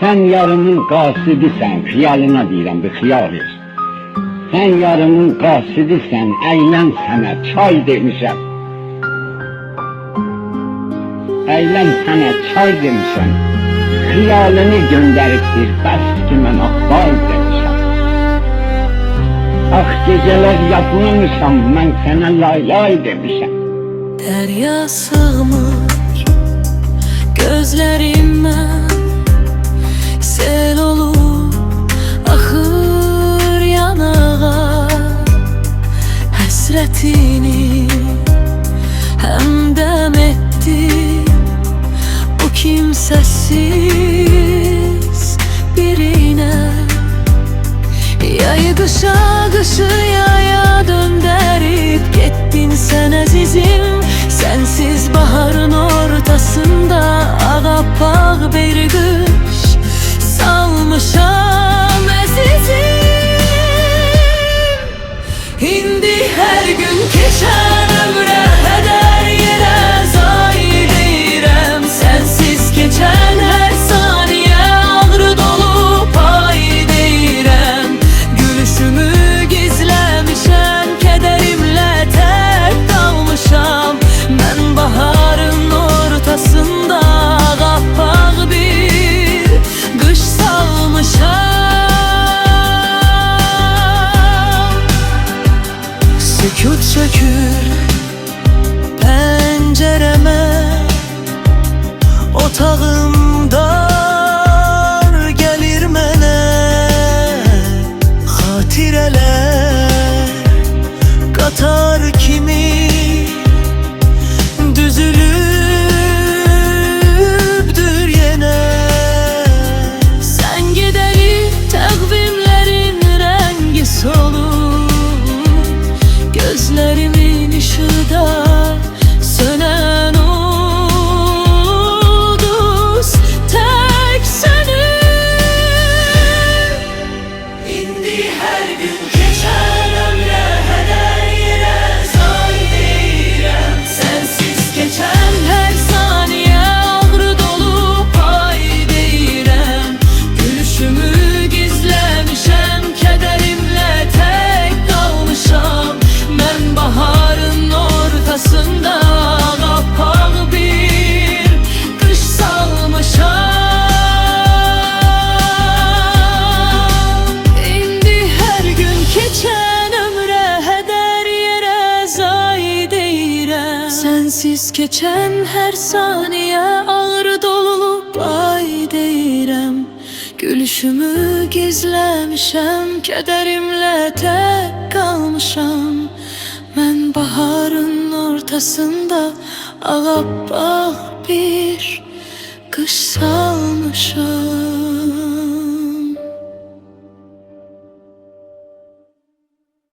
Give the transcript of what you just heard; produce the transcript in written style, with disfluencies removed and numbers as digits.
Sen yarımın qasidisən, xiyalına deyirəm, bir xiyal et. Sen yarımın qasidisən, əylən sənə çay demişəm. Əylən sənə çay demişəm. Xiyalını göndəribdir, bəs ki mən axbal demişəm. Ax gecələr yapmamışam, mən sənə lay lay demişəm. Derya sığmır gözlerimden, sel olup akır yanağa. Hasretini hemdem etti bu kimsesiz birine. Yayı kışa, kışı yaya döndürüp gittin sen azizim. Sensiz baharın ortasında ağappaq bir kış salmışam azizim. İndi her gün keçen ömre heder yere zay deyirəm. Sensiz keçen her saniye ağrı dolu pay deyirəm. Gülüşümü gizlemişem, kederimle tek kalmışam. Ben baharın ortasında ağappaq bir kış salmışam. Sükut çökür pencereme, otağım dar gelir mənə. Xatirələr qatar kimi düzülübdür yenə. Sen gideli təqvimlərin rəngi solur, gözlərimin ışıda sönən ulduz tek sönür. İndi her gün keçen ömre heder yere zay deyirəm. Sensiz geçen her saniye ağrı dolu pay deyirəm. Gülüşümü gizlemişem, kederimle tek kalmışam. Ben baharın ortasında ağappaq bir kış salmışam. İndi her gün keçen ömre heder yere zay deyirəm. Sensiz keçen her saniye ağrı dolu pay deyirəm. Gülüşümü gizlemişem, kederimle tek kalmışam. Ben baharın ortasında ağappaq bir kış salmışam.